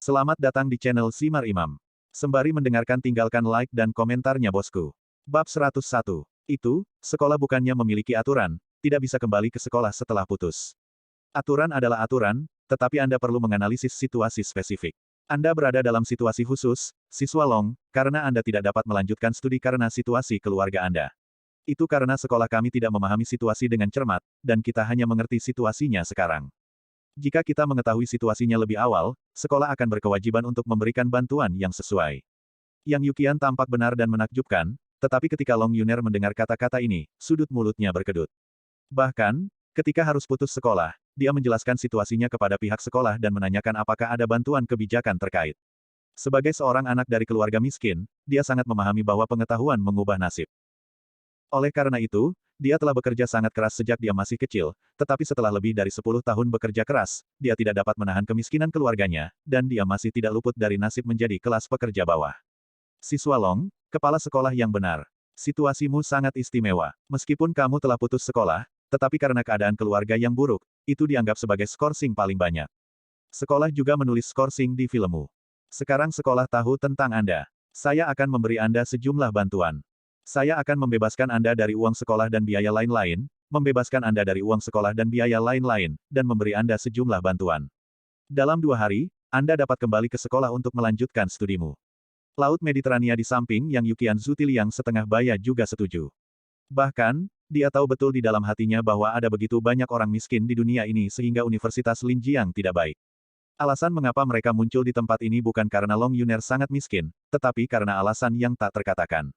Selamat datang di channel Simar Imam. Sembari mendengarkan tinggalkan like dan komentarnya bosku. Bab 101. Itu, sekolah bukannya memiliki aturan, tidak bisa kembali ke sekolah setelah putus. Aturan adalah aturan, tetapi Anda perlu menganalisis situasi spesifik. Anda berada dalam situasi khusus, siswa Long, karena Anda tidak dapat melanjutkan studi karena situasi keluarga Anda. Itu karena sekolah kami tidak memahami situasi dengan cermat, dan kita hanya mengerti situasinya sekarang. Jika kita mengetahui situasinya lebih awal, sekolah akan berkewajiban untuk memberikan bantuan yang sesuai. Yang Yukian tampak benar dan menakjubkan, tetapi ketika Long Yuner mendengar kata-kata ini, sudut mulutnya berkedut. Bahkan, ketika harus putus sekolah, dia menjelaskan situasinya kepada pihak sekolah dan menanyakan apakah ada bantuan kebijakan terkait. Sebagai seorang anak dari keluarga miskin, dia sangat memahami bahwa pengetahuan mengubah nasib. Oleh karena itu, dia telah bekerja sangat keras sejak dia masih kecil, tetapi setelah lebih dari 10 tahun bekerja keras, dia tidak dapat menahan kemiskinan keluarganya, dan dia masih tidak luput dari nasib menjadi kelas pekerja bawah. Siswa Long, kepala sekolah yang benar. Situasimu sangat istimewa. Meskipun kamu telah putus sekolah, tetapi karena keadaan keluarga yang buruk, itu dianggap sebagai skorsing paling banyak. Sekolah juga menulis skorsing di filmmu. Sekarang sekolah tahu tentang Anda. Saya akan memberi Anda sejumlah bantuan. Saya akan membebaskan Anda dari uang sekolah dan biaya lain-lain, membebaskan Anda dari uang sekolah dan biaya lain-lain, dan memberi Anda sejumlah bantuan. Dalam 2 hari, Anda dapat kembali ke sekolah untuk melanjutkan studimu. Laut Mediterania di samping Yang Yukian Zutiliang setengah baya juga setuju. Bahkan, dia tahu betul di dalam hatinya bahwa ada begitu banyak orang miskin di dunia ini sehingga Universitas Linjiang tidak baik. Alasan mengapa mereka muncul di tempat ini bukan karena Long Yuner sangat miskin, tetapi karena alasan yang tak terkatakan.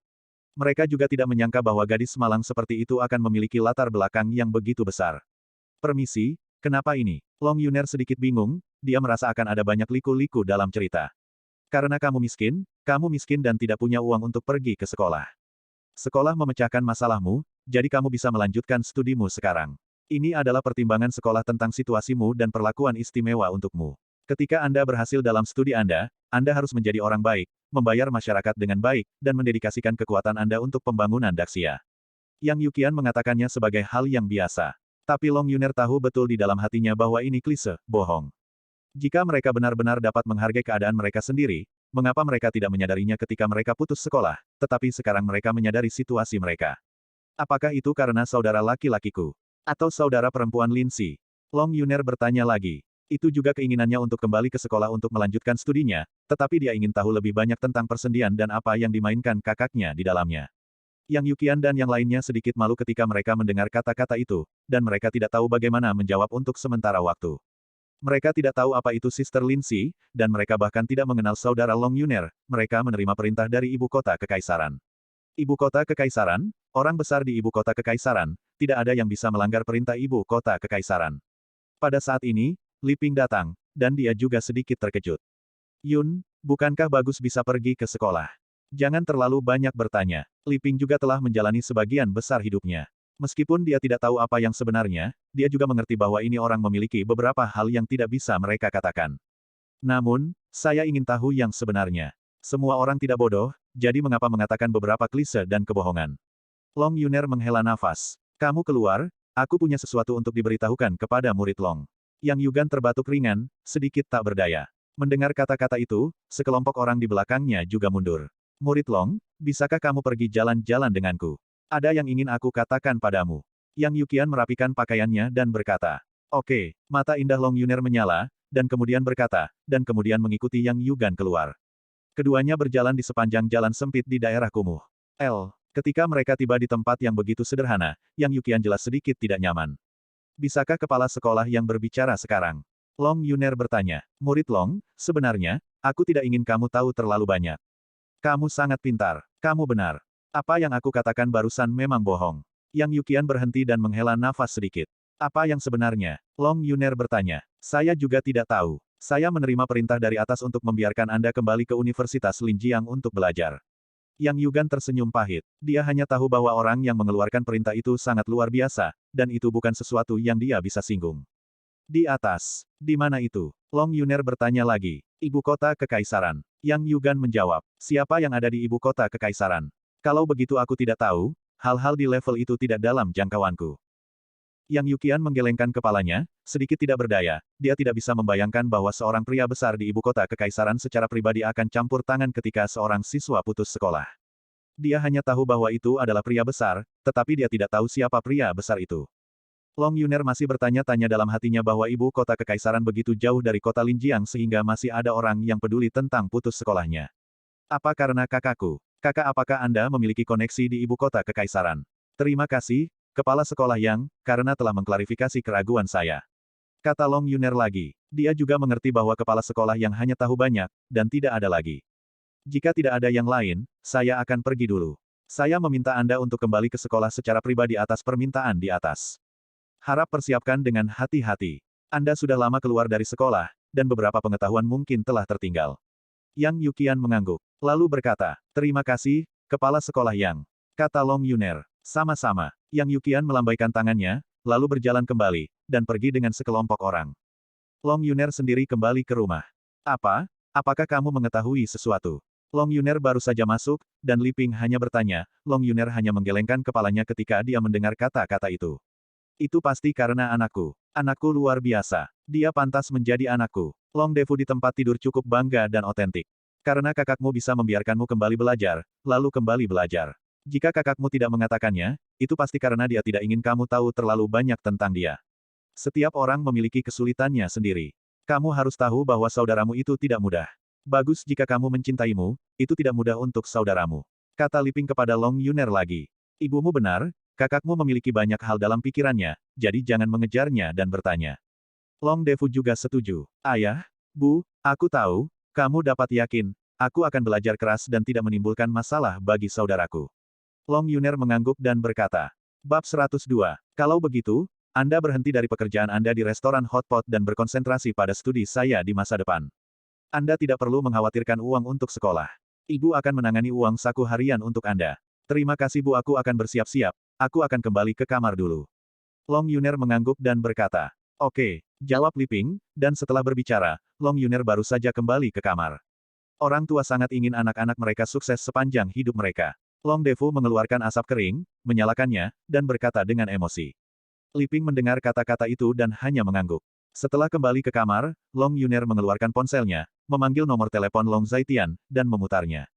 Mereka juga tidak menyangka bahwa gadis Malang seperti itu akan memiliki latar belakang yang begitu besar. Permisi, kenapa ini? Long Yuner sedikit bingung, dia merasa akan ada banyak liku-liku dalam cerita. Karena kamu miskin dan tidak punya uang untuk pergi ke sekolah. Sekolah memecahkan masalahmu, jadi kamu bisa melanjutkan studimu sekarang. Ini adalah pertimbangan sekolah tentang situasimu dan perlakuan istimewa untukmu. Ketika Anda berhasil dalam studi Anda harus menjadi orang baik, membayar masyarakat dengan baik, dan mendedikasikan kekuatan Anda untuk pembangunan Daxia. Yang Yukian mengatakannya sebagai hal yang biasa. Tapi Long Yuner tahu betul di dalam hatinya bahwa ini klise, bohong. Jika mereka benar-benar dapat menghargai keadaan mereka sendiri, mengapa mereka tidak menyadarinya ketika mereka putus sekolah, tetapi sekarang mereka menyadari situasi mereka? Apakah itu karena saudara laki-lakiku? Atau saudara perempuan Lindsay? Long Yuner bertanya lagi. Itu juga keinginannya untuk kembali ke sekolah untuk melanjutkan studinya, tetapi dia ingin tahu lebih banyak tentang persendian dan apa yang dimainkan kakaknya di dalamnya. Yang Yukian dan yang lainnya sedikit malu ketika mereka mendengar kata-kata itu, dan mereka tidak tahu bagaimana menjawab untuk sementara waktu. Mereka tidak tahu apa itu Sister Lindsay, dan mereka bahkan tidak mengenal saudara Long Yuner, mereka menerima perintah dari ibu kota kekaisaran. Ibu kota kekaisaran, orang besar di ibu kota kekaisaran, tidak ada yang bisa melanggar perintah ibu kota kekaisaran. Pada saat ini, Li Ping datang, dan dia juga sedikit terkejut. Yun, bukankah bagus bisa pergi ke sekolah? Jangan terlalu banyak bertanya. Li Ping juga telah menjalani sebagian besar hidupnya. Meskipun dia tidak tahu apa yang sebenarnya, dia juga mengerti bahwa ini orang memiliki beberapa hal yang tidak bisa mereka katakan. Namun, saya ingin tahu yang sebenarnya. Semua orang tidak bodoh, jadi mengapa mengatakan beberapa klise dan kebohongan? Long Yuner menghela nafas. Kamu keluar, aku punya sesuatu untuk diberitahukan kepada murid Long. Yang Yugan terbatuk ringan, sedikit tak berdaya. Mendengar kata-kata itu, sekelompok orang di belakangnya juga mundur. Murid Long, bisakah kamu pergi jalan-jalan denganku? Ada yang ingin aku katakan padamu. Yang Yukian merapikan pakaiannya dan berkata, "Oke." Mata indah Long Yuner menyala, dan kemudian berkata, dan kemudian mengikuti Yang Yugan keluar. Keduanya berjalan di sepanjang jalan sempit di daerah kumuh. Ketika mereka tiba di tempat yang begitu sederhana, Yang Yukian jelas sedikit tidak nyaman. Bisakah kepala sekolah yang berbicara sekarang? Long Yuner bertanya. Murid Long, sebenarnya, aku tidak ingin kamu tahu terlalu banyak. Kamu sangat pintar. Kamu benar. Apa yang aku katakan barusan memang bohong. Yang Yukian berhenti dan menghela nafas sedikit. Apa yang sebenarnya? Long Yuner bertanya. Saya juga tidak tahu. Saya menerima perintah dari atas untuk membiarkan Anda kembali ke Universitas Linjiang untuk belajar. Yang Yugan tersenyum pahit. Dia hanya tahu bahwa orang yang mengeluarkan perintah itu sangat luar biasa, dan itu bukan sesuatu yang dia bisa singgung. Di atas. Di mana itu? Long Yuner bertanya lagi. Ibu kota kekaisaran. Yang Yugan menjawab. Siapa yang ada di ibu kota kekaisaran? Kalau begitu aku tidak tahu, hal-hal di level itu tidak dalam jangkauanku. Yang Yukian menggelengkan kepalanya, sedikit tidak berdaya, dia tidak bisa membayangkan bahwa seorang pria besar di ibu kota kekaisaran secara pribadi akan campur tangan ketika seorang siswa putus sekolah. Dia hanya tahu bahwa itu adalah pria besar, tetapi dia tidak tahu siapa pria besar itu. Long Yuner masih bertanya-tanya dalam hatinya bahwa ibu kota kekaisaran begitu jauh dari kota Linjiang sehingga masih ada orang yang peduli tentang putus sekolahnya. Apa karena kakakku? Kakak, apakah Anda memiliki koneksi di ibu kota kekaisaran? Terima kasih, Kepala Sekolah Yang, karena telah mengklarifikasi keraguan saya. Kata Long Yuner lagi. Dia juga mengerti bahwa kepala sekolah yang hanya tahu banyak, dan tidak ada lagi. Jika tidak ada yang lain, saya akan pergi dulu. Saya meminta Anda untuk kembali ke sekolah secara pribadi atas permintaan di atas. Harap persiapkan dengan hati-hati. Anda sudah lama keluar dari sekolah, dan beberapa pengetahuan mungkin telah tertinggal. Yang Yukian mengangguk, lalu berkata, terima kasih, Kepala Sekolah Yang. Kata Long Yuner. Sama-sama. Yang Yukian melambaikan tangannya, lalu berjalan kembali, dan pergi dengan sekelompok orang. Long Yuner sendiri kembali ke rumah. Apa? Apakah kamu mengetahui sesuatu? Long Yuner baru saja masuk, dan Li Ping hanya bertanya. Long Yuner hanya menggelengkan kepalanya ketika dia mendengar kata-kata itu. Itu pasti karena anakku. Anakku luar biasa. Dia pantas menjadi anakku. Long Defu di tempat tidur cukup bangga dan otentik. Karena kakakmu bisa membiarkanmu kembali belajar, lalu kembali belajar. Jika kakakmu tidak mengatakannya, itu pasti karena dia tidak ingin kamu tahu terlalu banyak tentang dia. Setiap orang memiliki kesulitannya sendiri. Kamu harus tahu bahwa saudaramu itu tidak mudah. Bagus jika kamu mencintaimu, itu tidak mudah untuk saudaramu. Kata Li Ping kepada Long Yuner lagi. Ibumu benar, kakakmu memiliki banyak hal dalam pikirannya, jadi jangan mengejarnya dan bertanya. Long Defu juga setuju. Ayah, Bu, aku tahu, kamu dapat yakin, aku akan belajar keras dan tidak menimbulkan masalah bagi saudaraku. Long Yuner mengangguk dan berkata, Bab 102. Kalau begitu, Anda berhenti dari pekerjaan Anda di restoran hotpot dan berkonsentrasi pada studi saya di masa depan. Anda tidak perlu mengkhawatirkan uang untuk sekolah. Ibu akan menangani uang saku harian untuk Anda. Terima kasih Bu, aku akan bersiap-siap, aku akan kembali ke kamar dulu. Long Yuner mengangguk dan berkata, oke, jawab Li Ping, dan setelah berbicara, Long Yuner baru saja kembali ke kamar. Orang tua sangat ingin anak-anak mereka sukses sepanjang hidup mereka. Long Defu mengeluarkan asap kering, menyalakannya, dan berkata dengan emosi. Li Ping mendengar kata-kata itu dan hanya mengangguk. Setelah kembali ke kamar, Long Yuner mengeluarkan ponselnya, memanggil nomor telepon Long Zaitian, dan memutarnya.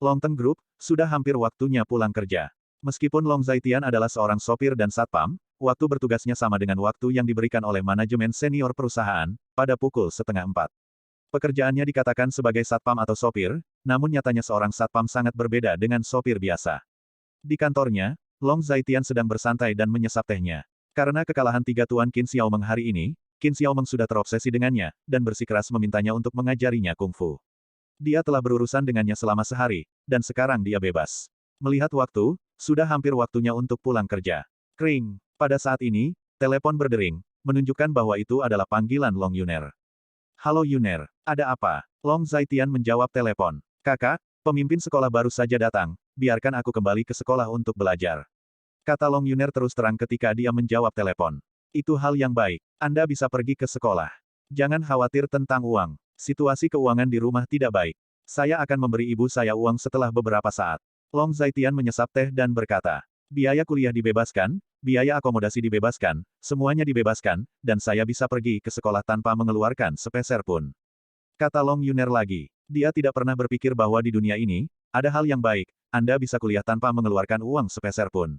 Long Teng Group, sudah hampir waktunya pulang kerja. Meskipun Long Zaitian adalah seorang sopir dan satpam, waktu bertugasnya sama dengan waktu yang diberikan oleh manajemen senior perusahaan, pada pukul 3:30. Pekerjaannya dikatakan sebagai satpam atau sopir, namun nyatanya seorang satpam sangat berbeda dengan sopir biasa. Di kantornya, Long Zaitian sedang bersantai dan menyesap tehnya. Karena kekalahan tiga Tuan Qin Xiaomeng hari ini, Qin Xiaomeng sudah terobsesi dengannya, dan bersikeras memintanya untuk mengajarinya kungfu. Dia telah berurusan dengannya selama sehari, dan sekarang dia bebas. Melihat waktu, sudah hampir waktunya untuk pulang kerja. Kring. Pada saat ini, telepon berdering, menunjukkan bahwa itu adalah panggilan Long Yuner. Halo Yuner, ada apa? Long Zaitian menjawab telepon. Kakak, pemimpin sekolah baru saja datang, biarkan aku kembali ke sekolah untuk belajar. Kata Long Yuner terus terang ketika dia menjawab telepon. Itu hal yang baik. Anda bisa pergi ke sekolah. Jangan khawatir tentang uang. Situasi keuangan di rumah tidak baik. Saya akan memberi ibu saya uang setelah beberapa saat. Long Zaitian menyesap teh dan berkata, biaya kuliah dibebaskan, biaya akomodasi dibebaskan, semuanya dibebaskan, dan saya bisa pergi ke sekolah tanpa mengeluarkan sepeser pun. Kata Long Yuner lagi, dia tidak pernah berpikir bahwa di dunia ini, ada hal yang baik, Anda bisa kuliah tanpa mengeluarkan uang sepeser pun.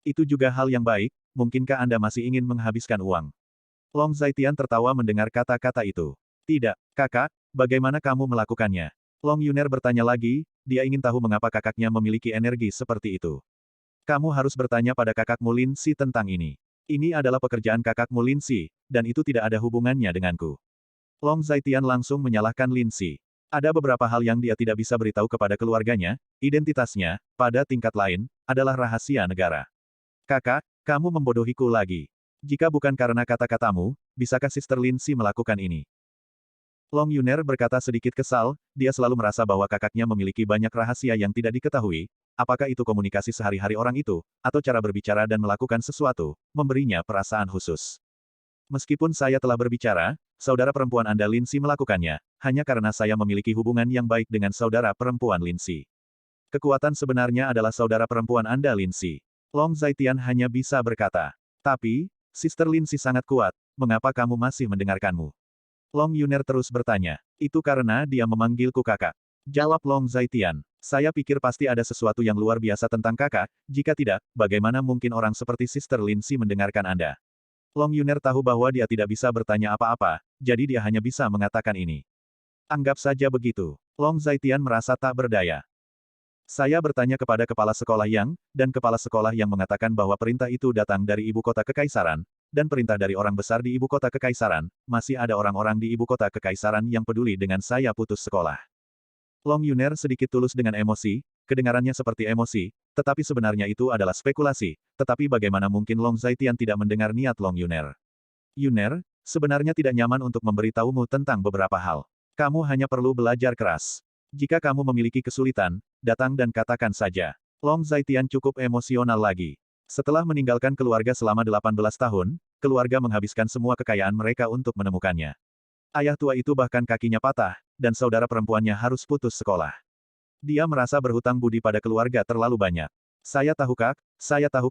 Itu juga hal yang baik, mungkinkah Anda masih ingin menghabiskan uang? Long Zaitian tertawa mendengar kata-kata itu. Tidak, kakak, bagaimana kamu melakukannya? Long Yuner bertanya lagi, dia ingin tahu mengapa kakaknya memiliki energi seperti itu. Kamu harus bertanya pada kakakmu Lin Si tentang ini. Ini adalah pekerjaan kakakmu Lin Si, dan itu tidak ada hubungannya denganku. Long Zaitian langsung menyalahkan Lin Si. Ada beberapa hal yang dia tidak bisa beritahu kepada keluarganya, identitasnya, pada tingkat lain, adalah rahasia negara. Kakak, kamu membodohiku lagi. Jika bukan karena kata-katamu, bisakah Sister Lin Si melakukan ini? Long Yuner berkata sedikit kesal, dia selalu merasa bahwa kakaknya memiliki banyak rahasia yang tidak diketahui, apakah itu komunikasi sehari-hari orang itu, atau cara berbicara dan melakukan sesuatu, memberinya perasaan khusus. Meskipun saya telah berbicara, saudara perempuan Anda Lin Si melakukannya, hanya karena saya memiliki hubungan yang baik dengan saudara perempuan Lin Si. Kekuatan sebenarnya adalah saudara perempuan Anda Lin Si. Long Zaitian hanya bisa berkata. Tapi, Sister Lindsay sangat kuat, mengapa kamu masih mendengarkanmu? Long Yuner terus bertanya. Itu karena dia memanggilku kakak. Jawab Long Zaitian. Saya pikir pasti ada sesuatu yang luar biasa tentang kakak, jika tidak, bagaimana mungkin orang seperti Sister Lindsay mendengarkan Anda? Long Yuner tahu bahwa dia tidak bisa bertanya apa-apa, jadi dia hanya bisa mengatakan ini. Anggap saja begitu. Long Zaitian merasa tak berdaya. Saya bertanya kepada kepala sekolah dan kepala sekolah yang mengatakan bahwa perintah itu datang dari ibu kota kekaisaran, dan perintah dari orang besar di ibu kota kekaisaran, masih ada orang-orang di ibu kota kekaisaran yang peduli dengan saya putus sekolah. Long Yuner sedikit tulus dengan emosi, kedengarannya seperti emosi, tetapi sebenarnya itu adalah spekulasi, tetapi bagaimana mungkin Long Zaitian tidak mendengar niat Long Yuner? Yuner, sebenarnya tidak nyaman untuk memberitahumu tentang beberapa hal. Kamu hanya perlu belajar keras. Jika kamu memiliki kesulitan, datang dan katakan saja. Long Zaitian cukup emosional lagi. Setelah meninggalkan keluarga selama 18 tahun, keluarga menghabiskan semua kekayaan mereka untuk menemukannya. Ayah tua itu bahkan kakinya patah, dan saudara perempuannya harus putus sekolah. Dia merasa berhutang budi pada keluarga terlalu banyak. Saya tahu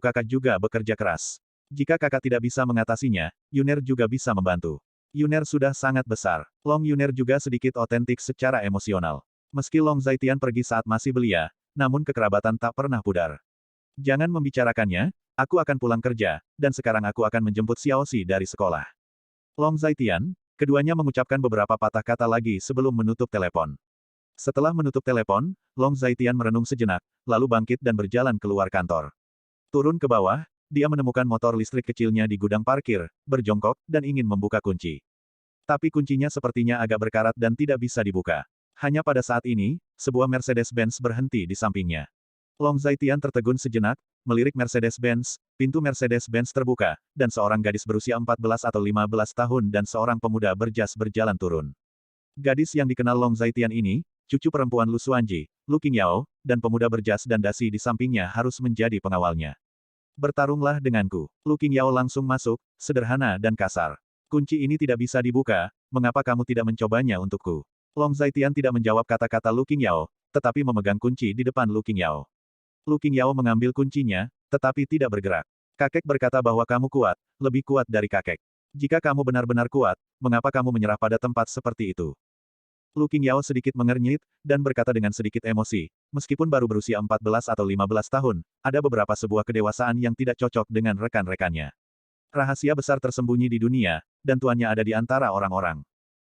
kakak juga bekerja keras. Jika kakak tidak bisa mengatasinya, Yuner juga bisa membantu. Yuner sudah sangat besar. Long Yuner juga sedikit otentik secara emosional. Meski Long Zaitian pergi saat masih belia, namun kekerabatan tak pernah pudar. Jangan membicarakannya, aku akan pulang kerja, dan sekarang aku akan menjemput Xiaoxi dari sekolah. Long Zaitian, keduanya mengucapkan beberapa patah kata lagi sebelum menutup telepon. Setelah menutup telepon, Long Zaitian merenung sejenak, lalu bangkit dan berjalan keluar kantor. Turun ke bawah, dia menemukan motor listrik kecilnya di gudang parkir, berjongkok, dan ingin membuka kunci. Tapi kuncinya sepertinya agak berkarat dan tidak bisa dibuka. Hanya pada saat ini, sebuah Mercedes-Benz berhenti di sampingnya. Long Zaitian tertegun sejenak, melirik Mercedes-Benz, pintu Mercedes-Benz terbuka, dan seorang gadis berusia 14 atau 15 tahun dan seorang pemuda berjas berjalan turun. Gadis yang dikenal Long Zaitian ini, cucu perempuan Lu Xuanji, Lu Qingyao, dan pemuda berjas dan dasi di sampingnya harus menjadi pengawalnya. Bertarunglah denganku. Lu Qingyao langsung masuk, sederhana dan kasar. Kunci ini tidak bisa dibuka, mengapa kamu tidak mencobanya untukku? Long Zaitian tidak menjawab kata-kata Lu Qingyao, tetapi memegang kunci di depan Lu Qingyao. Lu Qingyao mengambil kuncinya, tetapi tidak bergerak. Kakek berkata bahwa kamu kuat, lebih kuat dari kakek. Jika kamu benar-benar kuat, mengapa kamu menyerah pada tempat seperti itu? Lu Qingyao sedikit mengernyit, dan berkata dengan sedikit emosi, meskipun baru berusia 14 atau 15 tahun, ada beberapa sebuah kedewasaan yang tidak cocok dengan rekan-rekannya. Rahasia besar tersembunyi di dunia, dan tuannya ada di antara orang-orang.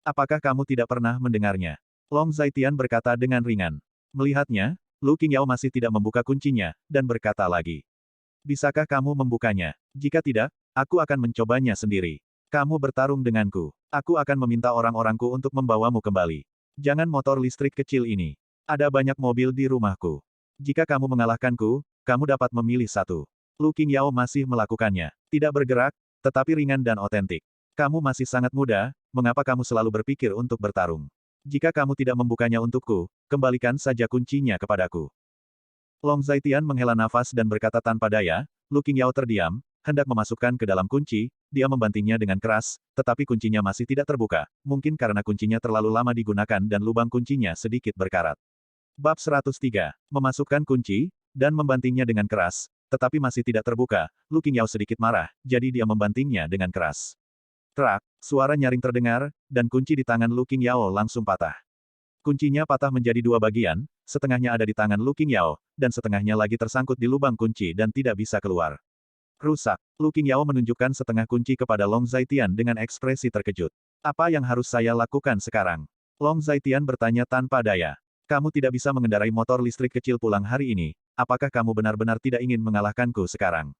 Apakah kamu tidak pernah mendengarnya? Long Zaitian berkata dengan ringan. Melihatnya, Lu Qingyao masih tidak membuka kuncinya, dan berkata lagi. Bisakah kamu membukanya? Jika tidak, aku akan mencobanya sendiri. Kamu bertarung denganku. Aku akan meminta orang-orangku untuk membawamu kembali. Jangan motor listrik kecil ini. Ada banyak mobil di rumahku. Jika kamu mengalahkanku, kamu dapat memilih satu. Lu Qingyao masih melakukannya. Tidak bergerak, tetapi ringan dan otentik. Kamu masih sangat muda, mengapa kamu selalu berpikir untuk bertarung? Jika kamu tidak membukanya untukku, kembalikan saja kuncinya kepadaku. Long Zaitian menghela nafas dan berkata tanpa daya, Lu Qingyao terdiam, hendak memasukkan ke dalam kunci, dia membantingnya dengan keras, tetapi kuncinya masih tidak terbuka, mungkin karena kuncinya terlalu lama digunakan dan lubang kuncinya sedikit berkarat. Bab 103. Memasukkan kunci, dan membantingnya dengan keras, tetapi masih tidak terbuka, Lu Qingyao sedikit marah, jadi dia membantingnya dengan keras. Trak, suara nyaring terdengar, dan kunci di tangan Lu Qingyao langsung patah. Kuncinya patah menjadi dua bagian, setengahnya ada di tangan Lu Qingyao, dan setengahnya lagi tersangkut di lubang kunci dan tidak bisa keluar. Rusak. Lu Qingyao menunjukkan setengah kunci kepada Long Zaitian dengan ekspresi terkejut. Apa yang harus saya lakukan sekarang? Long Zaitian bertanya tanpa daya. Kamu tidak bisa mengendarai motor listrik kecil pulang hari ini, apakah kamu benar-benar tidak ingin mengalahkanku sekarang?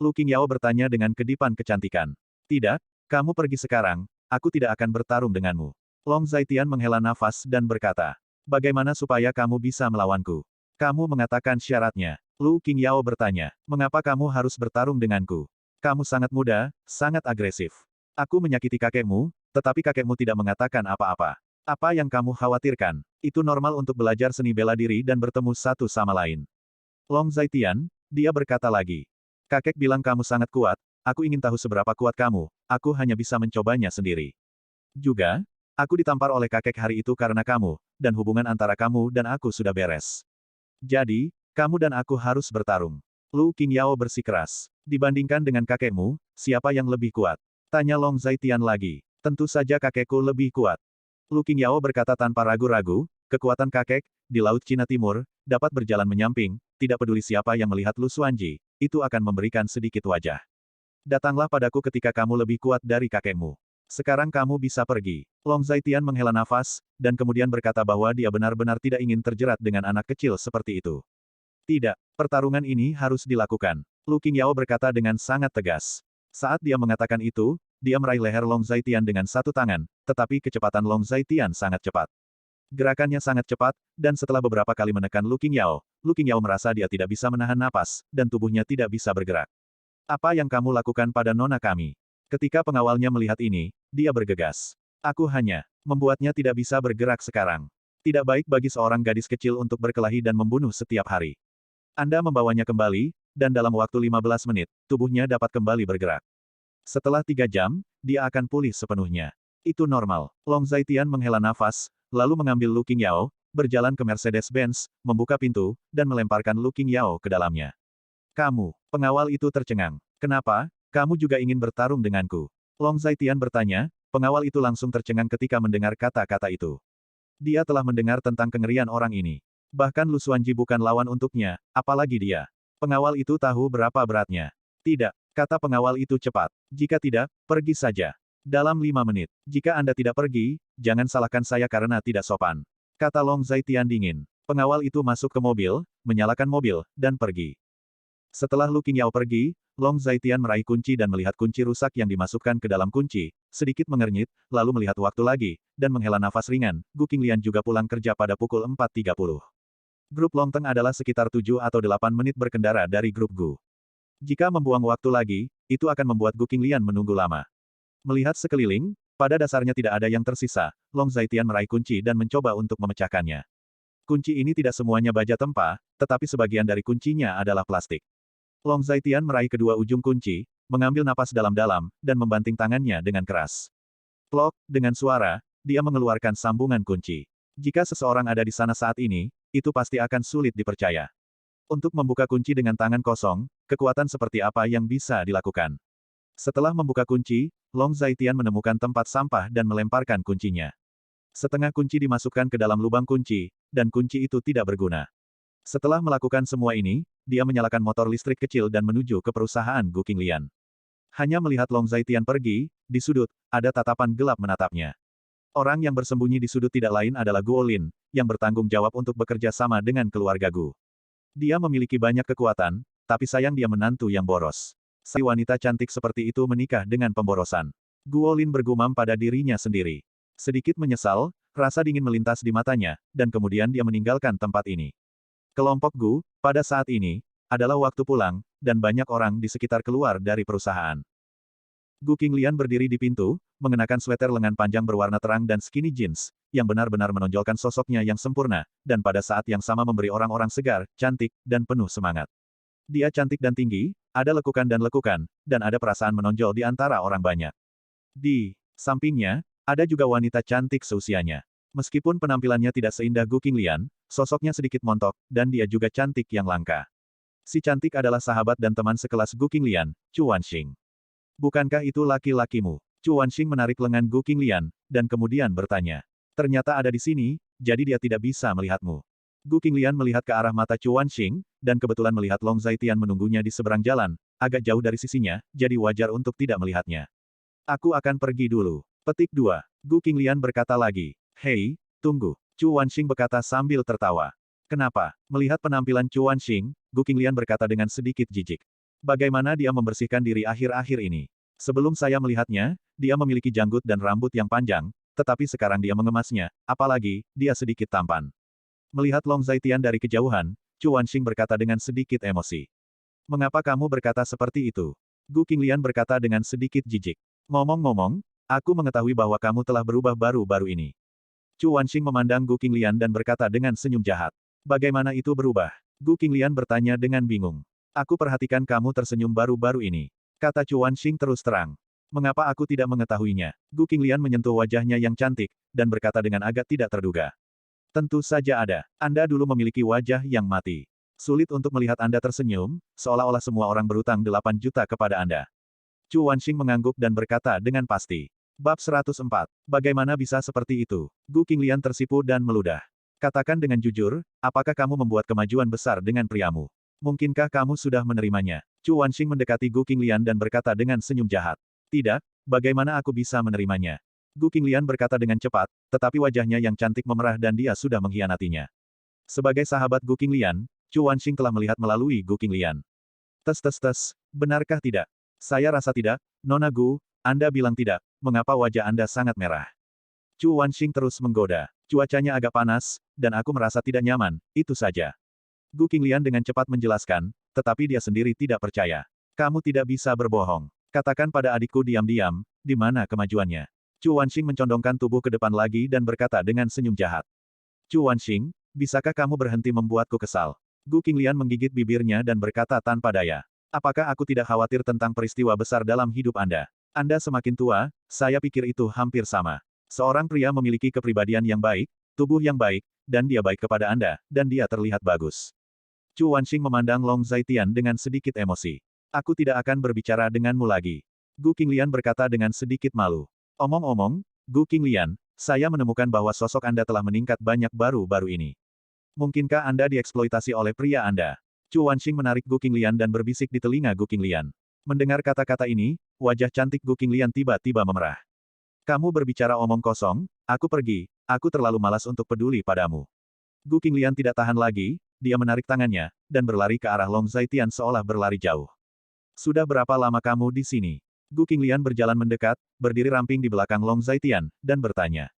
Lu Qingyao bertanya dengan kedipan kecantikan. Tidak. Kamu pergi sekarang, aku tidak akan bertarung denganmu. Long Zaitian menghela nafas dan berkata, bagaimana supaya kamu bisa melawanku? Kamu mengatakan syaratnya. Lu Qingyao bertanya, mengapa kamu harus bertarung denganku? Kamu sangat muda, sangat agresif. Aku menyakiti kakekmu, tetapi kakekmu tidak mengatakan apa-apa. Apa yang kamu khawatirkan? Itu normal untuk belajar seni bela diri dan bertemu satu sama lain. Long Zaitian, dia berkata lagi. Kakek bilang kamu sangat kuat, aku ingin tahu seberapa kuat kamu, aku hanya bisa mencobanya sendiri. Juga, aku ditampar oleh kakek hari itu karena kamu, dan hubungan antara kamu dan aku sudah beres. Jadi, kamu dan aku harus bertarung. Lu Qingyao bersikeras. Dibandingkan dengan kakekmu, siapa yang lebih kuat? Tanya Long Zaitian lagi. Tentu saja kakekku lebih kuat. Lu Qingyao berkata tanpa ragu-ragu, kekuatan kakek, di Laut Cina Timur, dapat berjalan menyamping, tidak peduli siapa yang melihat Lu Xuanji, itu akan memberikan sedikit wajah. Datanglah padaku ketika kamu lebih kuat dari kakekmu. Sekarang kamu bisa pergi. Long Zaitian menghela nafas, dan kemudian berkata bahwa dia benar-benar tidak ingin terjerat dengan anak kecil seperti itu. Tidak, pertarungan ini harus dilakukan. Lu Qingyao berkata dengan sangat tegas. Saat dia mengatakan itu, dia meraih leher Long Zaitian dengan satu tangan, tetapi kecepatan Long Zaitian sangat cepat. Gerakannya sangat cepat, dan setelah beberapa kali menekan Lu Qingyao merasa dia tidak bisa menahan napas, dan tubuhnya tidak bisa bergerak. Apa yang kamu lakukan pada nona kami? Ketika pengawalnya melihat ini, dia bergegas. Aku hanya membuatnya tidak bisa bergerak sekarang. Tidak baik bagi seorang gadis kecil untuk berkelahi dan membunuh setiap hari. Anda membawanya kembali, dan dalam waktu 15 menit, tubuhnya dapat kembali bergerak. Setelah 3 jam, dia akan pulih sepenuhnya. Itu normal. Long Zaitian menghela nafas, lalu mengambil Lu Qingyao, berjalan ke Mercedes-Benz, membuka pintu, dan melemparkan Lu Qingyao ke dalamnya. Kamu, pengawal itu tercengang. Kenapa? Kamu juga ingin bertarung denganku? Long Zaitian bertanya, pengawal itu langsung tercengang ketika mendengar kata-kata itu. Dia telah mendengar tentang kengerian orang ini. Bahkan Lu Xuanji bukan lawan untuknya, apalagi dia. Pengawal itu tahu berapa beratnya. Tidak, kata pengawal itu cepat. Jika tidak, pergi saja. Dalam 5 menit. Jika Anda tidak pergi, jangan salahkan saya karena tidak sopan. Kata Long Zaitian dingin. Pengawal itu masuk ke mobil, menyalakan mobil, dan pergi. Setelah Lu Qingyao pergi, Long Zaitian meraih kunci dan melihat kunci rusak yang dimasukkan ke dalam kunci, sedikit mengernyit, lalu melihat waktu lagi, dan menghela nafas ringan. Gu Qinglian juga pulang kerja pada pukul 4.30. Grup Longteng adalah sekitar 7 atau 8 menit berkendara dari grup Gu. Jika membuang waktu lagi, itu akan membuat Gu Qinglian menunggu lama. Melihat sekeliling, pada dasarnya tidak ada yang tersisa, Long Zaitian meraih kunci dan mencoba untuk memecahkannya. Kunci ini tidak semuanya baja tempa, tetapi sebagian dari kuncinya adalah plastik. Long Zaitian meraih kedua ujung kunci, mengambil napas dalam-dalam, dan membanting tangannya dengan keras. Plok, dengan suara, dia mengeluarkan sambungan kunci. Jika seseorang ada di sana saat ini, itu pasti akan sulit dipercaya. Untuk membuka kunci dengan tangan kosong, kekuatan seperti apa yang bisa dilakukan? Setelah membuka kunci, Long Zaitian menemukan tempat sampah dan melemparkan kuncinya. Setengah kunci dimasukkan ke dalam lubang kunci, dan kunci itu tidak berguna. Setelah melakukan semua ini, dia menyalakan motor listrik kecil dan menuju ke perusahaan Gu Qinglian. Hanya melihat Long Zaitian pergi, di sudut, ada tatapan gelap menatapnya. Orang yang bersembunyi di sudut tidak lain adalah Guo Lin, yang bertanggung jawab untuk bekerja sama dengan keluarga Gu. Dia memiliki banyak kekuatan, tapi sayang dia menantu yang boros. Si wanita cantik seperti itu menikah dengan pemborosan. Guo Lin bergumam pada dirinya sendiri. Sedikit menyesal, rasa dingin melintas di matanya, dan kemudian dia meninggalkan tempat ini. Kelompok Gu, pada saat ini, adalah waktu pulang, dan banyak orang di sekitar keluar dari perusahaan. Gu Qinglian berdiri di pintu, mengenakan sweter lengan panjang berwarna terang dan skinny jeans, yang benar-benar menonjolkan sosoknya yang sempurna, dan pada saat yang sama memberi orang-orang segar, cantik, dan penuh semangat. Dia cantik dan tinggi, ada lekukan, dan ada perasaan menonjol di antara orang banyak. Di sampingnya, ada juga wanita cantik seusianya. Meskipun penampilannya tidak seindah Gu Qinglian, sosoknya sedikit montok, dan dia juga cantik yang langka. Si cantik adalah sahabat dan teman sekelas Gu Qinglian, Chu Wanxing. Bukankah itu laki-lakimu? Chu Wanxing menarik lengan Gu Qinglian, dan kemudian bertanya. Ternyata ada di sini, jadi dia tidak bisa melihatmu. Gu Qinglian melihat ke arah mata Chu Wanxing, dan kebetulan melihat Long Zaitian menunggunya di seberang jalan, agak jauh dari sisinya, jadi wajar untuk tidak melihatnya. Aku akan pergi dulu. Petik 2. Gu Qinglian berkata lagi. Hei, tunggu. Chu Wanxing berkata sambil tertawa. Kenapa? Melihat penampilan Chu Wanxing, Gu Qinglian berkata dengan sedikit jijik. Bagaimana dia membersihkan diri akhir-akhir ini? Sebelum saya melihatnya, dia memiliki janggut dan rambut yang panjang, tetapi sekarang dia mengemasnya, apalagi, dia sedikit tampan. Melihat Long Zaitian dari kejauhan, Chu Wanxing berkata dengan sedikit emosi. Mengapa kamu berkata seperti itu? Gu Qinglian berkata dengan sedikit jijik. Ngomong-ngomong, aku mengetahui bahwa kamu telah berubah baru-baru ini. Chu Wanxing memandang Gu Qinglian dan berkata dengan senyum jahat. Bagaimana itu berubah? Gu Qinglian bertanya dengan bingung. Aku perhatikan kamu tersenyum baru-baru ini. Kata Chu Wanxing terus terang. Mengapa aku tidak mengetahuinya? Gu Qinglian menyentuh wajahnya yang cantik, dan berkata dengan agak tidak terduga. Tentu saja ada. Anda dulu memiliki wajah yang mati. Sulit untuk melihat Anda tersenyum, seolah-olah semua orang berutang 8 juta kepada Anda. Chu Wanxing mengangguk dan berkata dengan pasti. Bab 104. Bagaimana bisa seperti itu? Gu Qinglian tersipu dan meludah. Katakan dengan jujur, apakah kamu membuat kemajuan besar dengan priamu? Mungkinkah kamu sudah menerimanya? Chu Wanxing mendekati Gu Qinglian dan berkata dengan senyum jahat. Tidak, bagaimana aku bisa menerimanya? Gu Qinglian berkata dengan cepat, tetapi wajahnya yang cantik memerah dan dia sudah mengkhianatinya. Sebagai sahabat Gu Qinglian, Chu Wanxing telah melihat melalui Gu Qinglian. Tes, benarkah tidak? Saya rasa tidak, Nona Gu, Anda bilang tidak, mengapa wajah Anda sangat merah? Chu Wanxing terus menggoda. Cuacanya agak panas, dan aku merasa tidak nyaman, itu saja. Gu Qinglian dengan cepat menjelaskan, tetapi dia sendiri tidak percaya. Kamu tidak bisa berbohong. Katakan pada adikku diam-diam, di mana kemajuannya? Chu Wanxing mencondongkan tubuh ke depan lagi dan berkata dengan senyum jahat. Chu Wanxing, bisakah kamu berhenti membuatku kesal? Gu Qinglian menggigit bibirnya dan berkata tanpa daya. Apakah aku tidak khawatir tentang peristiwa besar dalam hidup Anda? Anda semakin tua, saya pikir itu hampir sama. Seorang pria memiliki kepribadian yang baik, tubuh yang baik, dan dia baik kepada Anda, dan dia terlihat bagus. Chu Wanxing memandang Long Zaitian dengan sedikit emosi. Aku tidak akan berbicara denganmu lagi. Gu Qinglian berkata dengan sedikit malu. Omong-omong, Gu Qinglian, saya menemukan bahwa sosok Anda telah meningkat banyak baru-baru ini. Mungkinkah Anda dieksploitasi oleh pria Anda? Chu Wanxing menarik Gu Qinglian dan berbisik di telinga Gu Qinglian. Mendengar kata-kata ini, wajah cantik Gu Qinglian tiba-tiba memerah. Kamu berbicara omong kosong, aku pergi, aku terlalu malas untuk peduli padamu. Gu Qinglian tidak tahan lagi, dia menarik tangannya, dan berlari ke arah Long Zaitian seolah berlari jauh. Sudah berapa lama kamu di sini? Gu Qinglian berjalan mendekat, berdiri ramping di belakang Long Zaitian, dan bertanya.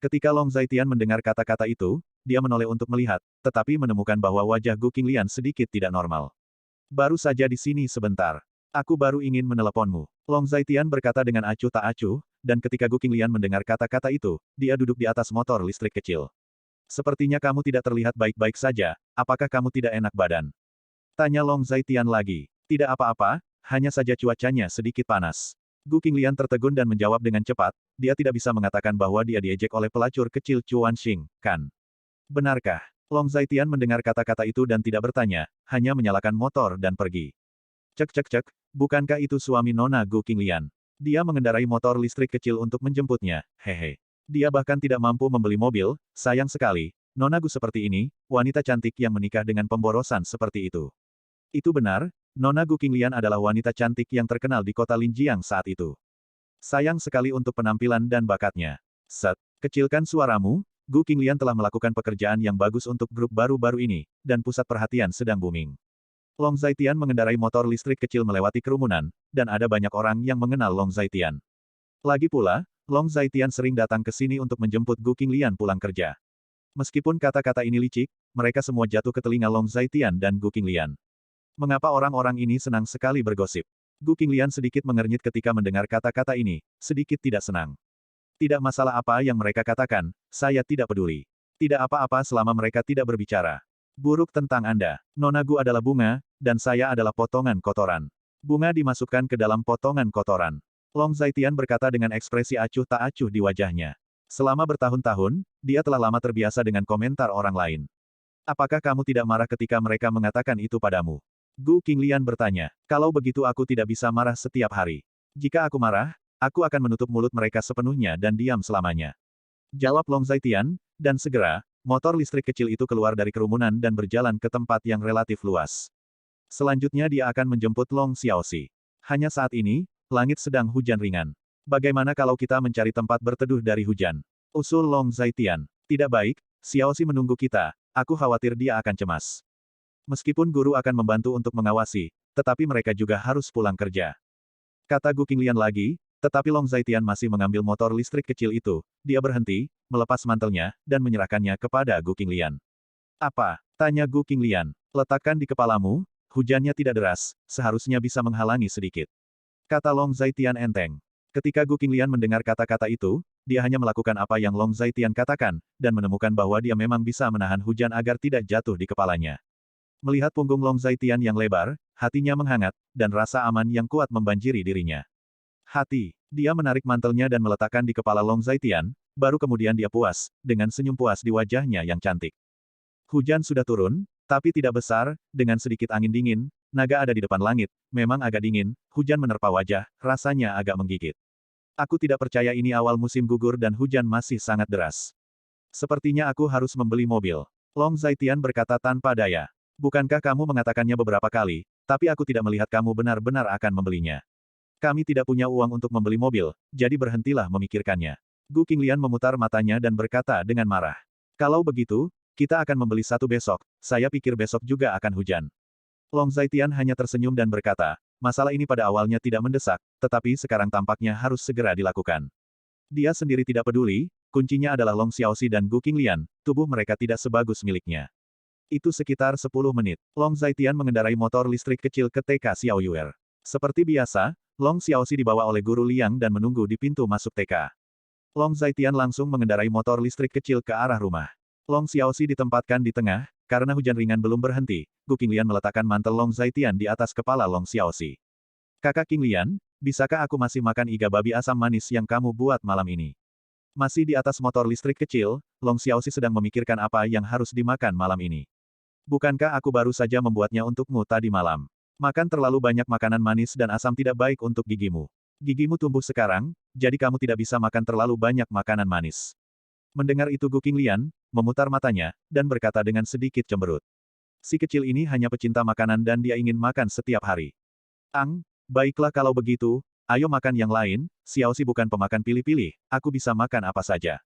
Ketika Long Zaitian mendengar kata-kata itu, dia menoleh untuk melihat, tetapi menemukan bahwa wajah Gu Qinglian sedikit tidak normal. Baru saja di sini sebentar. Aku baru ingin meneleponmu. Long Zaitian berkata dengan acuh tak acuh, dan ketika Gu Qinglian mendengar kata-kata itu, dia duduk di atas motor listrik kecil. Sepertinya kamu tidak terlihat baik-baik saja, apakah kamu tidak enak badan? Tanya Long Zaitian lagi. Tidak apa-apa, hanya saja cuacanya sedikit panas. Gu Qinglian tertegun dan menjawab dengan cepat, dia tidak bisa mengatakan bahwa dia diejek oleh pelacur kecil Chu Wanxing, kan? Benarkah? Long Zaitian mendengar kata-kata itu dan tidak bertanya, hanya menyalakan motor dan pergi. Cek, bukankah itu suami Nona Gu Qinglian? Dia mengendarai motor listrik kecil untuk menjemputnya, hehe. Dia bahkan tidak mampu membeli mobil, sayang sekali, Nona Gu seperti ini, wanita cantik yang menikah dengan pemborosan seperti itu. Itu benar, Nona Gu Qinglian adalah wanita cantik yang terkenal di kota Linjiang saat itu. Sayang sekali untuk penampilan dan bakatnya. Set, kecilkan suaramu, Gu Qinglian telah melakukan pekerjaan yang bagus untuk grup baru-baru ini, dan pusat perhatian sedang booming. Long Zaitian mengendarai motor listrik kecil melewati kerumunan, dan ada banyak orang yang mengenal Long Zaitian. Lagi pula, Long Zaitian sering datang ke sini untuk menjemput Gu Qinglian pulang kerja. Meskipun kata-kata ini licik, mereka semua jatuh ke telinga Long Zaitian dan Gu Qinglian. Mengapa orang-orang ini senang sekali bergosip? Gu Qinglian sedikit mengernyit ketika mendengar kata-kata ini, sedikit tidak senang. Tidak masalah apa yang mereka katakan, saya tidak peduli. Tidak apa-apa selama mereka tidak berbicara. Buruk tentang Anda. Nona Gu adalah bunga, dan saya adalah potongan kotoran. Bunga dimasukkan ke dalam potongan kotoran. Long Zaitian berkata dengan ekspresi acuh tak acuh di wajahnya. Selama bertahun-tahun, dia telah lama terbiasa dengan komentar orang lain. Apakah kamu tidak marah ketika mereka mengatakan itu padamu? Gu Qinglian bertanya. Kalau begitu aku tidak bisa marah setiap hari. Jika aku marah, aku akan menutup mulut mereka sepenuhnya dan diam selamanya. Jawab Long Zaitian, dan segera, motor listrik kecil itu keluar dari kerumunan dan berjalan ke tempat yang relatif luas. Selanjutnya dia akan menjemput Long Xiaoxi. Hanya saat ini, langit sedang hujan ringan. Bagaimana kalau kita mencari tempat berteduh dari hujan? Usul Long Zaitian. Tidak baik, Xiaoxi menunggu kita, aku khawatir dia akan cemas. Meskipun guru akan membantu untuk mengawasi, tetapi mereka juga harus pulang kerja. Kata Gu Qinglian lagi, tetapi Long Zaitian masih mengambil motor listrik kecil itu, dia berhenti, melepas mantelnya, dan menyerahkannya kepada Gu Qinglian. Apa? Tanya Gu Qinglian. Letakkan di kepalamu, hujannya tidak deras, seharusnya bisa menghalangi sedikit. Kata Long Zaitian enteng. Ketika Gu Qinglian mendengar kata-kata itu, dia hanya melakukan apa yang Long Zaitian katakan, dan menemukan bahwa dia memang bisa menahan hujan agar tidak jatuh di kepalanya. Melihat punggung Long Zaitian yang lebar, hatinya menghangat, dan rasa aman yang kuat membanjiri dirinya. Hati. Dia menarik mantelnya dan meletakkan di kepala Long Zaitian, baru kemudian dia puas, dengan senyum puas di wajahnya yang cantik. Hujan sudah turun, Tapi tidak besar, dengan sedikit angin dingin, naga ada di depan langit, memang agak dingin, hujan menerpa wajah, rasanya agak menggigit. Aku tidak percaya ini awal musim gugur dan hujan masih sangat deras. Sepertinya aku harus membeli mobil. Long Zaitian berkata tanpa daya. Bukankah kamu mengatakannya beberapa kali, tapi aku tidak melihat kamu benar-benar akan membelinya. Kami tidak punya uang untuk membeli mobil, jadi berhentilah memikirkannya. Gu Qinglian memutar matanya dan berkata dengan marah. Kalau begitu, kita akan membeli satu besok, saya pikir besok juga akan hujan. Long Zaitian hanya tersenyum dan berkata, masalah ini pada awalnya tidak mendesak, tetapi sekarang tampaknya harus segera dilakukan. Dia sendiri tidak peduli, kuncinya adalah Long Xiaoxi dan Gu Qinglian, tubuh mereka tidak sebagus miliknya. Itu sekitar 10 menit. Long Zaitian mengendarai motor listrik kecil ke TK Xiao Yuer. Seperti biasa, Long Xiaoxi dibawa oleh guru Liang dan menunggu di pintu masuk TK. Long Zaitian langsung mengendarai motor listrik kecil ke arah rumah. Long Xiaoxi ditempatkan di tengah, karena hujan ringan belum berhenti, Gu Qinglian meletakkan mantel Long Zaitian di atas kepala Long Xiaoxi. Kakak Qinglian, bisakah aku masih makan iga babi asam manis yang kamu buat malam ini? Masih di atas motor listrik kecil, Long Xiaoxi sedang memikirkan apa yang harus dimakan malam ini. Bukankah aku baru saja membuatnya untukmu tadi malam? Makan terlalu banyak makanan manis dan asam tidak baik untuk gigimu. Gigimu tumbuh sekarang, jadi kamu tidak bisa makan terlalu banyak makanan manis. Mendengar itu Gu Qinglian, memutar matanya, dan berkata dengan sedikit cemberut. Si kecil ini hanya pecinta makanan dan dia ingin makan setiap hari. Baiklah kalau begitu, ayo makan yang lain, Xiaoxi bukan pemakan pilih-pilih, aku bisa makan apa saja.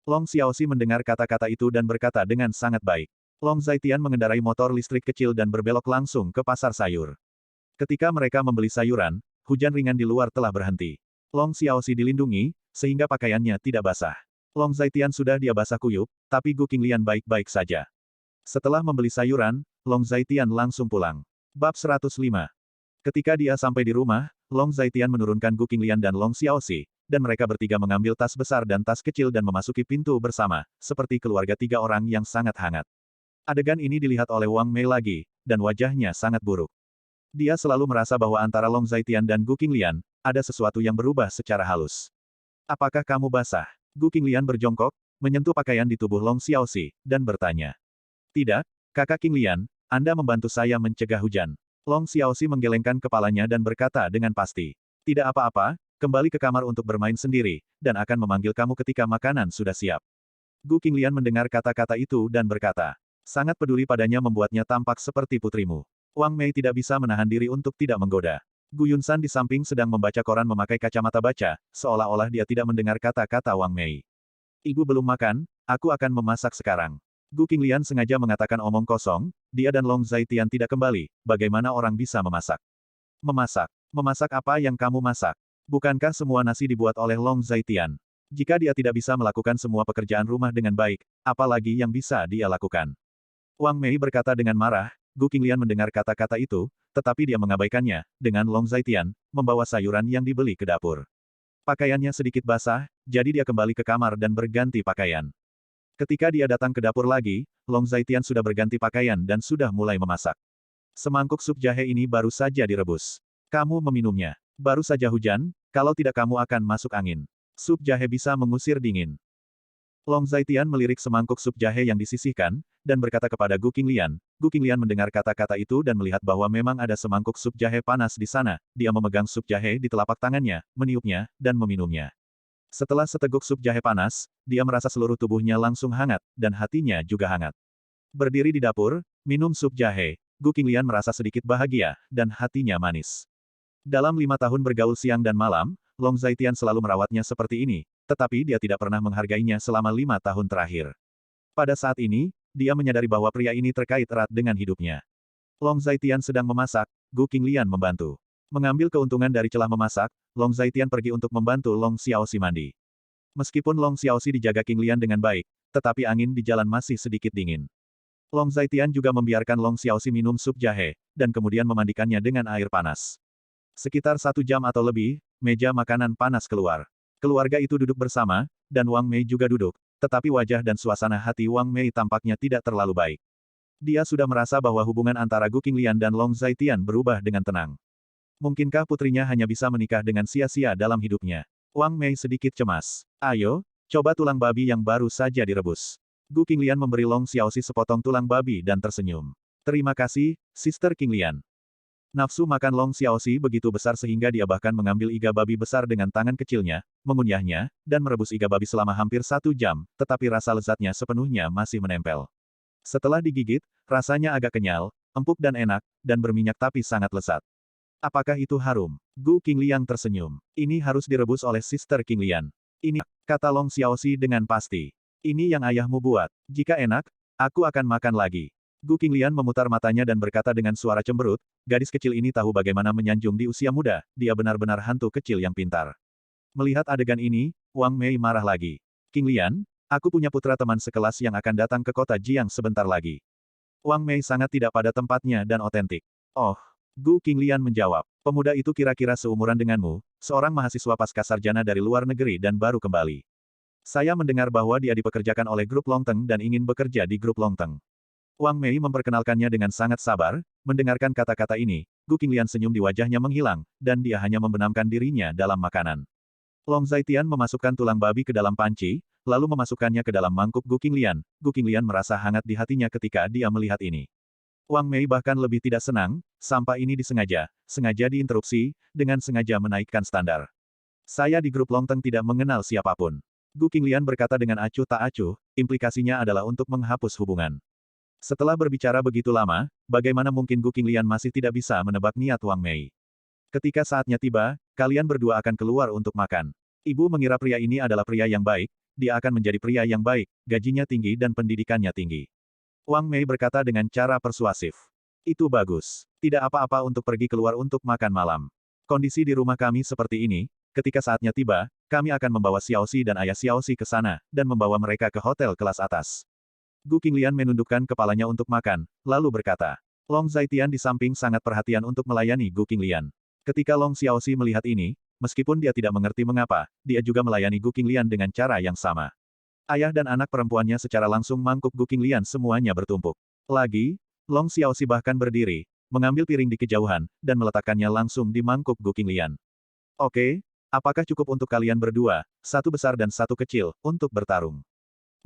Long Xiaoxi mendengar kata-kata itu dan berkata dengan sangat baik. Long Zaitian mengendarai motor listrik kecil dan berbelok langsung ke pasar sayur. Ketika mereka membeli sayuran, hujan ringan di luar telah berhenti. Long Xiaoxi dilindungi, sehingga pakaiannya tidak basah. Long Zaitian sudah dia basah kuyup, tapi Gu Qinglian baik-baik saja. Setelah membeli sayuran, Long Zaitian langsung pulang. Bab 105. Ketika dia sampai di rumah, Long Zaitian menurunkan Gu Qinglian dan Long Xiaoxi, dan mereka bertiga mengambil tas besar dan tas kecil dan memasuki pintu bersama, seperti keluarga tiga orang yang sangat hangat. Adegan ini dilihat oleh Wang Mei lagi, dan wajahnya sangat buruk. Dia selalu merasa bahwa antara Long Zaitian dan Gu Qinglian, ada sesuatu yang berubah secara halus. Apakah kamu basah? Gu Qinglian berjongkok, menyentuh pakaian di tubuh Long Xiaoxi, dan bertanya. Tidak, kakak Qinglian, Anda membantu saya mencegah hujan. Long Xiaoxi menggelengkan kepalanya dan berkata dengan pasti. Tidak apa-apa, kembali ke kamar untuk bermain sendiri, dan akan memanggil kamu ketika makanan sudah siap. Gu Qinglian mendengar kata-kata itu dan berkata. Sangat peduli padanya membuatnya tampak seperti putrimu. Wang Mei tidak bisa menahan diri untuk tidak menggoda. Gu Yunsan di samping sedang membaca koran memakai kacamata baca, seolah-olah dia tidak mendengar kata-kata Wang Mei. Ibu belum makan, aku akan memasak sekarang. Gu Qinglian sengaja mengatakan omong kosong, dia dan Long Zaitian tidak kembali, bagaimana orang bisa memasak? Memasak? Memasak apa yang kamu masak? Bukankah semua nasi dibuat oleh Long Zaitian? Jika dia tidak bisa melakukan semua pekerjaan rumah dengan baik, apalagi yang bisa dia lakukan? Wang Mei berkata dengan marah, Gu Qinglian mendengar kata-kata itu, tetapi dia mengabaikannya, dengan Long Zaitian, membawa sayuran yang dibeli ke dapur. Pakaiannya sedikit basah, jadi dia kembali ke kamar dan berganti pakaian. Ketika dia datang ke dapur lagi, Long Zaitian sudah berganti pakaian dan sudah mulai memasak. Semangkuk sup jahe ini baru saja direbus. Kamu meminumnya. Baru saja hujan, kalau tidak kamu akan masuk angin. Sup jahe bisa mengusir dingin. Long Zaitian melirik semangkuk sup jahe yang disisihkan, dan berkata kepada Gu Qinglian. Gu Qinglian mendengar kata-kata itu dan melihat bahwa memang ada semangkuk sup jahe panas di sana. Dia memegang sup jahe di telapak tangannya, meniupnya, dan meminumnya. Setelah seteguk sup jahe panas, dia merasa seluruh tubuhnya langsung hangat, dan hatinya juga hangat. Berdiri di dapur, minum sup jahe, Gu Qinglian merasa sedikit bahagia, dan hatinya manis. Dalam 5 tahun bergaul siang dan malam, Long Zaitian selalu merawatnya seperti ini, tetapi dia tidak pernah menghargainya selama 5 tahun terakhir. Pada saat ini, dia menyadari bahwa pria ini terkait erat dengan hidupnya. Long Zaitian sedang memasak, Gu Qinglian membantu. Mengambil keuntungan dari celah memasak, Long Zaitian pergi untuk membantu Long Xiaoxi mandi. Meskipun Long Xiaoxi dijaga Qinglian dengan baik, tetapi angin di jalan masih sedikit dingin. Long Zaitian juga membiarkan Long Xiaoxi minum sup jahe, dan kemudian memandikannya dengan air panas. Sekitar 1 jam atau lebih, meja makanan panas keluar. Keluarga itu duduk bersama, dan Wang Mei juga duduk, tetapi wajah dan suasana hati Wang Mei tampaknya tidak terlalu baik. Dia sudah merasa bahwa hubungan antara Gu Qinglian dan Long Zaitian berubah dengan tenang. Mungkinkah putrinya hanya bisa menikah dengan sia-sia dalam hidupnya? Wang Mei sedikit cemas. Ayo, coba tulang babi yang baru saja direbus. Gu Qinglian memberi Long Xiaoxi sepotong tulang babi dan tersenyum. Terima kasih, Sister King Lian. Nafsu makan Long Xiaoxi begitu besar sehingga dia bahkan mengambil iga babi besar dengan tangan kecilnya, mengunyahnya, dan merebus iga babi selama hampir 1 jam, tetapi rasa lezatnya sepenuhnya masih menempel. Setelah digigit, rasanya agak kenyal, empuk dan enak, dan berminyak tapi sangat lezat. Apakah itu harum? Gu Qingliang tersenyum. Ini harus direbus oleh Sister King Lian. Ini, kata Long Xiaoxi dengan pasti. Ini yang ayahmu buat. Jika enak, aku akan makan lagi. Gu Qinglian memutar matanya dan berkata dengan suara cemberut, gadis kecil ini tahu bagaimana menyanjung di usia muda, dia benar-benar hantu kecil yang pintar. Melihat adegan ini, Wang Mei marah lagi. King Lian, aku punya putra teman sekelas yang akan datang ke kota Jiang sebentar lagi. Wang Mei sangat tidak pada tempatnya dan otentik. Oh, Gu Qinglian menjawab, pemuda itu kira-kira seumuran denganmu, seorang mahasiswa pascasarjana dari luar negeri dan baru kembali. Saya mendengar bahwa dia dipekerjakan oleh grup Longteng dan ingin bekerja di grup Longteng. Wang Mei memperkenalkannya dengan sangat sabar, mendengarkan kata-kata ini, Gu Qinglian senyum di wajahnya menghilang, dan dia hanya membenamkan dirinya dalam makanan. Long Zaitian memasukkan tulang babi ke dalam panci, lalu memasukkannya ke dalam mangkuk Gu Qinglian. Gu Qinglian merasa hangat di hatinya ketika dia melihat ini. Wang Mei bahkan lebih tidak senang, sampah ini sengaja diinterupsi, dengan sengaja menaikkan standar. Saya di grup Longteng tidak mengenal siapapun. Gu Qinglian berkata dengan acuh tak acuh, implikasinya adalah untuk menghapus hubungan. Setelah berbicara begitu lama, bagaimana mungkin Gu Qinglian masih tidak bisa menebak niat Wang Mei. Ketika saatnya tiba, kalian berdua akan keluar untuk makan. Ibu mengira pria ini adalah pria yang baik, dia akan menjadi pria yang baik, gajinya tinggi dan pendidikannya tinggi. Wang Mei berkata dengan cara persuasif. Itu bagus. Tidak apa-apa untuk pergi keluar untuk makan malam. Kondisi di rumah kami seperti ini, ketika saatnya tiba, kami akan membawa Xiaoxi dan ayah Xiaoxi ke sana, dan membawa mereka ke hotel kelas atas. Gu Qinglian menundukkan kepalanya untuk makan, lalu berkata. Long Zaitian di samping sangat perhatian untuk melayani Gu Qinglian. Ketika Long Xiaoxi melihat ini, meskipun dia tidak mengerti mengapa, dia juga melayani Gu Qinglian dengan cara yang sama. Ayah dan anak perempuannya secara langsung mangkuk Gu Qinglian semuanya bertumpuk. Lagi, Long Xiaoxi bahkan berdiri, mengambil piring di kejauhan, dan meletakkannya langsung di mangkuk Gu Qinglian. Oke, apakah cukup untuk kalian berdua, satu besar dan satu kecil, untuk bertarung?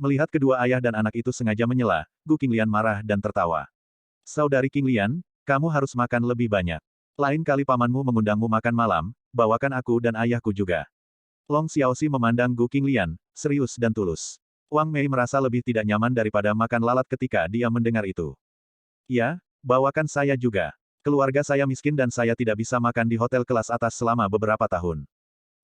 Melihat kedua ayah dan anak itu sengaja menyela, Gu Qinglian marah dan tertawa. Saudari Qinglian, kamu harus makan lebih banyak. Lain kali pamanmu mengundangmu makan malam, bawakan aku dan ayahku juga. Long Xiaoxi memandang Gu Qinglian, serius dan tulus. Wang Mei merasa lebih tidak nyaman daripada makan lalat ketika dia mendengar itu. Ya, bawakan saya juga. Keluarga saya miskin dan saya tidak bisa makan di hotel kelas atas selama beberapa tahun.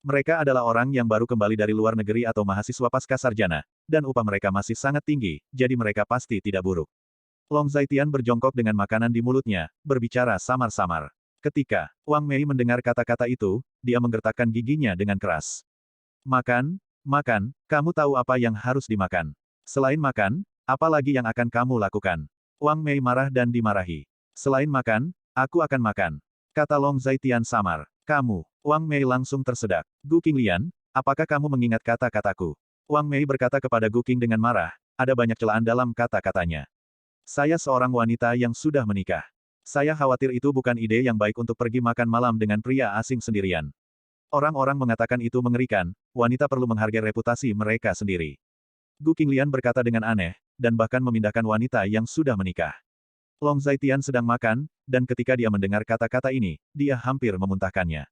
Mereka adalah orang yang baru kembali dari luar negeri atau mahasiswa pascasarjana, dan upah mereka masih sangat tinggi, jadi mereka pasti tidak buruk. Long Zaitian berjongkok dengan makanan di mulutnya, berbicara samar-samar. Ketika Wang Mei mendengar kata-kata itu, dia menggertakkan giginya dengan keras. Makan, makan, kamu tahu apa yang harus dimakan. Selain makan, apa lagi yang akan kamu lakukan? Wang Mei marah dan dimarahi. Selain makan, aku akan makan. Kata Long Zaitian samar. Kamu. Wang Mei langsung tersedak. Gu Qinglian, apakah kamu mengingat kata-kataku? Wang Mei berkata kepada Gu Qing dengan marah, ada banyak celaan dalam kata-katanya. Saya seorang wanita yang sudah menikah. Saya khawatir itu bukan ide yang baik untuk pergi makan malam dengan pria asing sendirian. Orang-orang mengatakan itu mengerikan, wanita perlu menghargai reputasi mereka sendiri. Gu Qinglian berkata dengan aneh, dan bahkan memindahkan wanita yang sudah menikah. Long Zaitian sedang makan, dan ketika dia mendengar kata-kata ini, dia hampir memuntahkannya.